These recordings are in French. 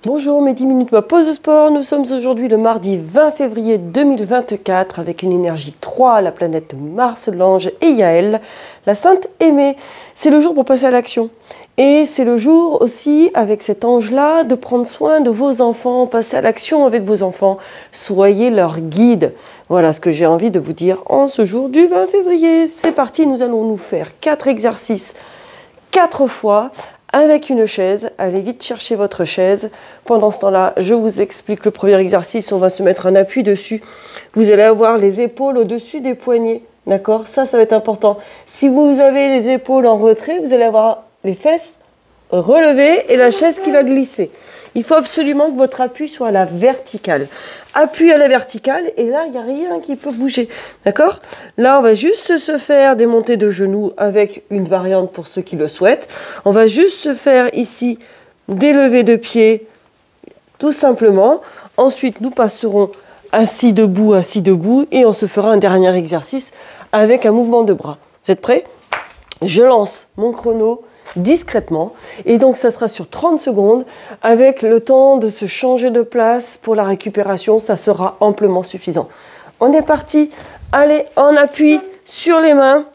Bonjour, mes 10 minutes ma pause de sport. Nous sommes aujourd'hui le mardi 20 février 2024 avec une énergie 3, la planète Mars, l'ange et Yaël, la sainte aimée. C'est le jour pour passer à l'action. Et c'est le jour aussi, avec cet ange-là, de prendre soin de vos enfants, passer à l'action avec vos enfants. Soyez leur guide. Voilà ce que j'ai envie de vous dire en ce jour du 20 février. C'est parti, nous allons nous faire 4 exercices 4 fois avec une chaise. Allez vite chercher votre chaise. Pendant ce temps-là, je vous explique le premier exercice. On va se mettre un appui dessus. Vous allez avoir les épaules au-dessus des poignets. D'accord? Ça va être important. Si vous avez les épaules en retrait, vous allez avoir les fesses relevées et la chaise qui va glisser. Il faut absolument que votre appui soit à la verticale. Appui à la verticale et là, il n'y a rien qui peut bouger. D'accord? Là, on va juste se faire des montées de genoux avec une variante pour ceux qui le souhaitent. On va juste se faire ici des levées de pieds, tout simplement. Ensuite, nous passerons assis debout et on se fera un dernier exercice avec un mouvement de bras. Vous êtes prêts? Je lance mon chrono discrètement et donc ça sera sur 30 secondes avec le temps de se changer de place pour la récupération. Ça sera amplement suffisant. On est parti. Allez, en appui sur les mains.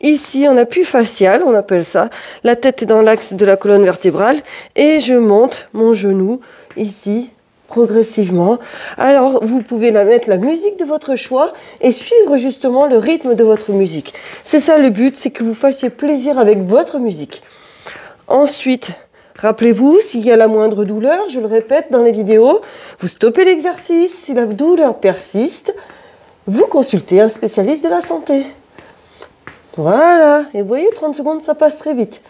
Ici, en appui facial, on appelle ça. La tête est dans l'axe de la colonne vertébrale et je monte mon genou ici progressivement. Alors, vous pouvez mettre la musique de votre choix et suivre justement le rythme de votre musique. C'est ça le but, c'est que vous fassiez plaisir avec votre musique. Ensuite, rappelez-vous, s'il y a la moindre douleur, je le répète dans les vidéos, vous stoppez l'exercice. Si la douleur persiste, vous consultez un spécialiste de la santé. Voilà, et vous voyez, 30 secondes, ça passe très vite.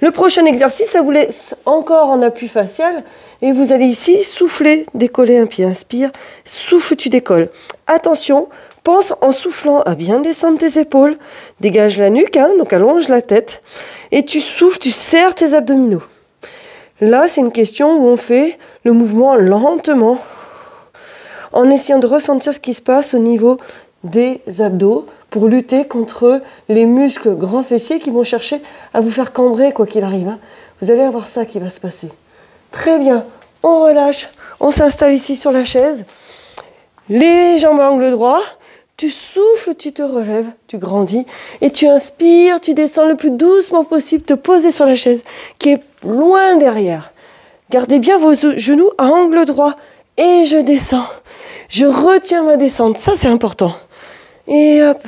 Le prochain exercice, ça vous laisse encore en appui facial. Et vous allez ici souffler, décoller un pied, inspire, souffle, tu décolles. Attention, pense en soufflant à bien descendre tes épaules, dégage la nuque, donc allonge la tête. Et tu souffles, tu serres tes abdominaux. Là, c'est une question où on fait le mouvement lentement, en essayant de ressentir ce qui se passe au niveau des abdos pour lutter contre les muscles grands fessiers qui vont chercher à vous faire cambrer quoi qu'il arrive. Vous allez avoir ça qui va se passer. Très bien, on relâche, on s'installe ici sur la chaise, les jambes à angle droit, tu souffles, tu te relèves, tu grandis et tu inspires, tu descends le plus doucement possible, te poser sur la chaise qui est loin derrière. Gardez bien vos genoux à angle droit et je descends, je retiens ma descente, ça c'est important. Et hop,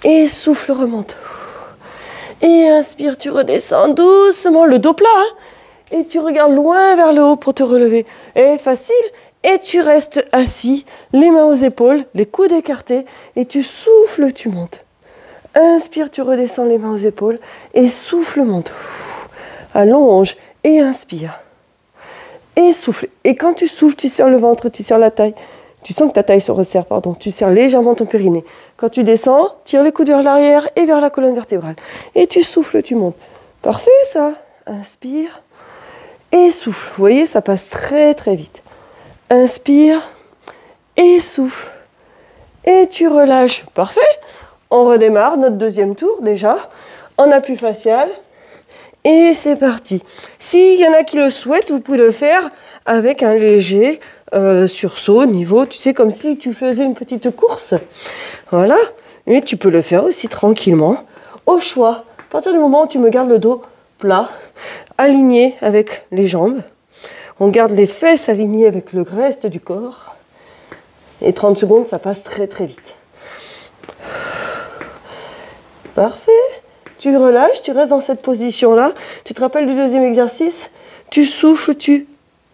et souffle, remonte. Et inspire, tu redescends doucement, le dos plat, et tu regardes loin vers le haut pour te relever. Et facile. Et tu restes assis, les mains aux épaules, les coudes écartés, et tu souffles, tu montes. Inspire, tu redescends les mains aux épaules, et souffle, monte. Allonge, et inspire. Et souffle. Et quand tu souffles, tu serres le ventre, tu serres la taille. Tu sens que ta taille se resserre, pardon. Tu serres légèrement ton périnée. Quand tu descends, tire les coudes vers l'arrière et vers la colonne vertébrale. Et tu souffles, tu montes. Parfait, ça. Inspire. Et souffle. Vous voyez, ça passe très, très vite. Inspire. Et souffle. Et tu relâches. Parfait. On redémarre notre deuxième tour, déjà. En appui facial. Et c'est parti. S'il y en a qui le souhaitent, vous pouvez le faire avec un léger sursaut, niveau, tu sais, comme si tu faisais une petite course. Voilà. Et tu peux le faire aussi tranquillement, au choix. À partir du moment où tu me gardes le dos plat, aligné avec les jambes, on garde les fesses alignées avec le reste du corps. Et 30 secondes, ça passe très très vite. Parfait. Tu relâches, tu restes dans cette position-là. Tu te rappelles du deuxième exercice? Tu souffles, tu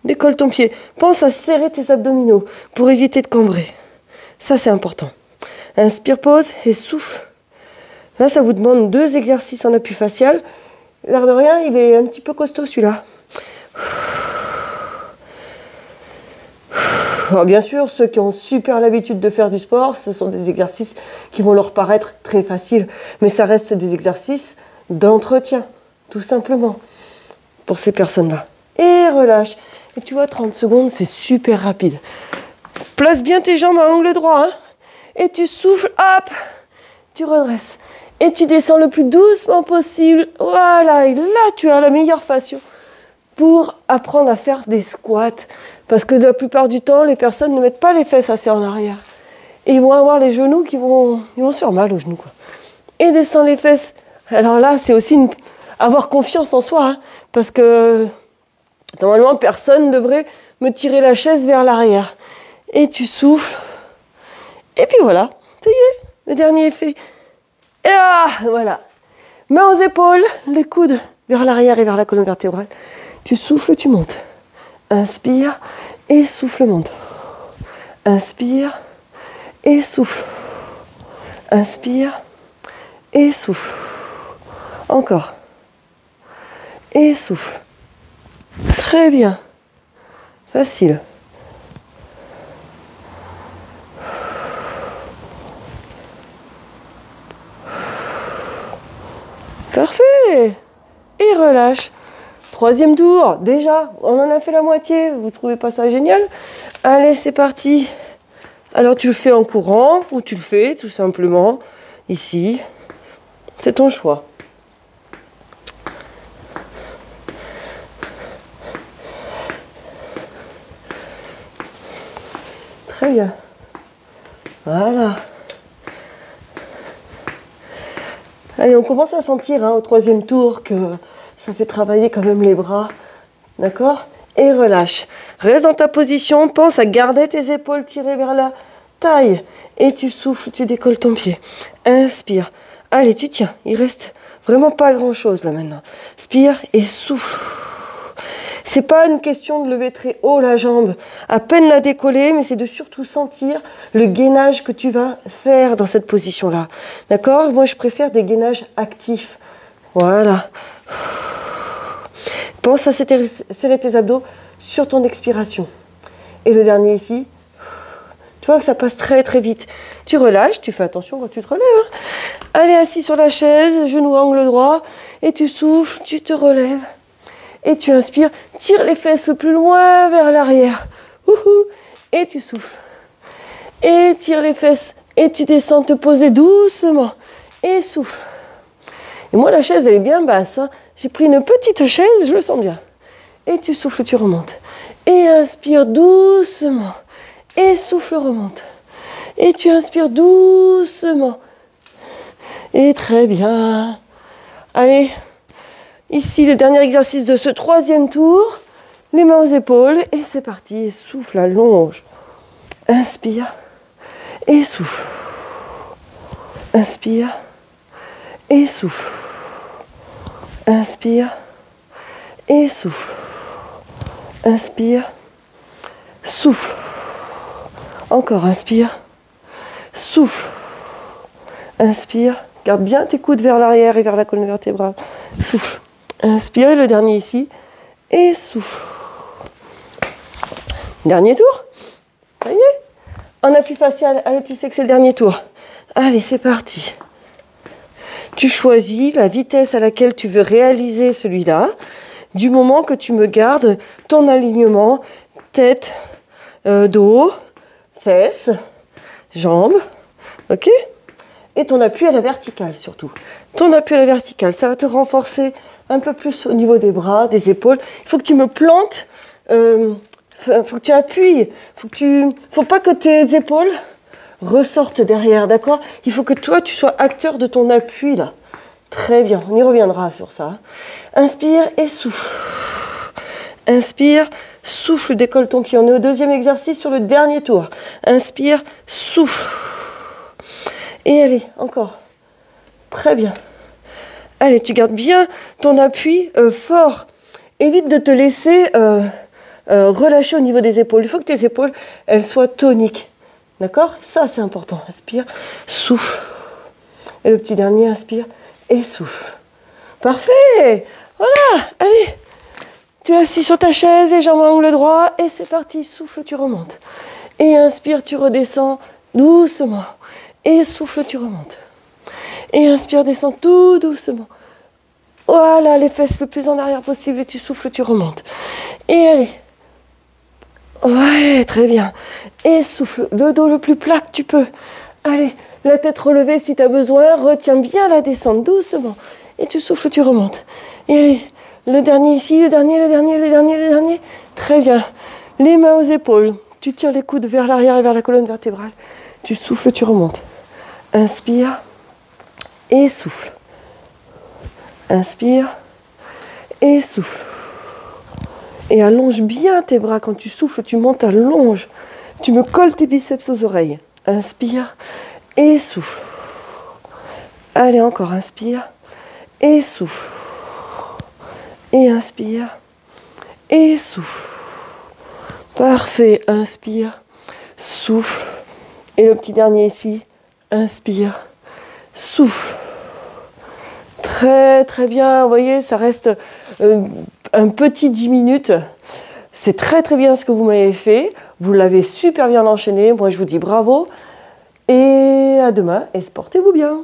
décolles ton pied. Pense à serrer tes abdominaux pour éviter de cambrer. Ça, c'est important. Inspire, pause et souffle. Là, ça vous demande 2 exercices en appui facial. L'air de rien, il est un petit peu costaud, celui-là. Alors, bien sûr, ceux qui ont super l'habitude de faire du sport, ce sont des exercices qui vont leur paraître très faciles. Mais ça reste des exercices d'entretien, tout simplement, pour ces personnes-là. Et relâche. Et tu vois, 30 secondes, c'est super rapide. Place bien tes jambes à angle droit. Et tu souffles, hop, tu redresses. Et tu descends le plus doucement possible. Voilà, et là, tu as la meilleure façon pour apprendre à faire des squats. Parce que la plupart du temps, les personnes ne mettent pas les fesses assez en arrière. Et ils vont avoir les genoux ils vont se faire mal aux genoux, quoi. Et descends les fesses. Alors là, c'est aussi avoir confiance en soi. Hein, parce que normalement, personne ne devrait me tirer la chaise vers l'arrière. Et tu souffles. Et puis voilà, ça y est, le dernier effet. Et voilà. Mains aux épaules, les coudes vers l'arrière et vers la colonne vertébrale. Tu souffles, tu montes. Inspire et souffle, monte. Inspire et souffle. Inspire et souffle. Encore. Et souffle. Très bien. Facile. Parfait. Et relâche. Troisième tour. Déjà, on en a fait la moitié. Vous trouvez pas ça génial? Allez, c'est parti. Alors, tu le fais en courant ou tu le fais tout simplement ici. C'est ton choix. Très bien. Voilà. Allez, on commence à sentir au troisième tour que ça fait travailler quand même les bras. D'accord? Et relâche. Reste dans ta position. Pense à garder tes épaules tirées vers la taille. Et tu souffles, tu décolles ton pied. Inspire. Allez, tu tiens. Il reste vraiment pas grand-chose là maintenant. Inspire et souffle. C'est pas une question de lever très haut la jambe, à peine la décoller, mais c'est de surtout sentir le gainage que tu vas faire dans cette position-là. D'accord? Moi, je préfère des gainages actifs. Voilà. Pense à serrer tes abdos sur ton expiration. Et le dernier ici, tu vois que ça passe très très vite. Tu relâches, tu fais attention quand tu te relèves. Hein. Allez, assis sur la chaise, genou angle droit, et tu souffles, tu te relèves. Et tu inspires, tire les fesses le plus loin vers l'arrière. Et tu souffles. Et tire les fesses. Et tu descends, te poser doucement. Et souffle. Et moi, la chaise, elle est bien basse. Hein. J'ai pris une petite chaise, je le sens bien. Et tu souffles, tu remontes. Et inspire doucement. Et souffle, remonte. Et tu inspires doucement. Et très bien. Allez. Ici, le dernier exercice de ce troisième tour. Les mains aux épaules. Et c'est parti. Et souffle, allonge. Inspire. Et souffle. Inspire. Et souffle. Inspire. Et souffle. Inspire. Souffle. Encore. Inspire. Souffle. Inspire. Garde bien tes coudes vers l'arrière et vers la colonne vertébrale. Souffle. Inspirez le dernier ici. Et souffle. Dernier tour. Ça y est. En appui facial. Allez, tu sais que c'est le dernier tour. Allez, c'est parti. Tu choisis la vitesse à laquelle tu veux réaliser celui-là. Du moment que tu me gardes ton alignement. Tête, dos, fesses, jambes. Ok ? Et ton appui à la verticale surtout. Ton appui à la verticale, ça va te renforcer un peu plus au niveau des bras, des épaules. Il faut que tu me plantes, faut que tu appuies. Faut pas que tes épaules ressortent derrière, d'accord? Il faut que toi, tu sois acteur de ton appui là. Très bien, on y reviendra sur ça. Inspire et souffle. Inspire, souffle, décolle ton pied. On est au deuxième exercice sur le dernier tour. Inspire, souffle. Et allez, encore. Très bien. Allez, tu gardes bien ton appui fort. Évite de te laisser relâcher au niveau des épaules. Il faut que tes épaules, elles soient toniques. D'accord? Ça, c'est important. Inspire, souffle. Et le petit dernier, inspire et souffle. Parfait! Voilà! Allez! Tu es assis sur ta chaise et jambes à angle droit. Et c'est parti. Souffle, tu remontes. Et inspire, tu redescends doucement. Et souffle, tu remontes. Et inspire, descends tout doucement. Voilà, les fesses le plus en arrière possible. Et tu souffles, tu remontes. Et allez. Ouais, très bien. Et souffle, le dos le plus plat que tu peux. Allez, la tête relevée si tu as besoin. Retiens bien la descente doucement. Et tu souffles, tu remontes. Et allez, le dernier ici, le dernier, le dernier, le dernier, le dernier. Très bien. Les mains aux épaules. Tu tires les coudes vers l'arrière et vers la colonne vertébrale. Tu souffles, tu remontes. Inspire et souffle. Inspire et souffle. Et allonge bien tes bras. Quand tu souffles, tu montes, allonge. Tu me colles tes biceps aux oreilles. Inspire et souffle. Allez, encore, inspire et souffle. Et inspire et souffle. Parfait, inspire, souffle. Et le petit dernier ici, inspire, souffle. Très très bien, vous voyez, ça reste un petit 10 minutes. C'est très très bien ce que vous m'avez fait. Vous l'avez super bien enchaîné. Moi je vous dis bravo. Et à demain et portez-vous bien.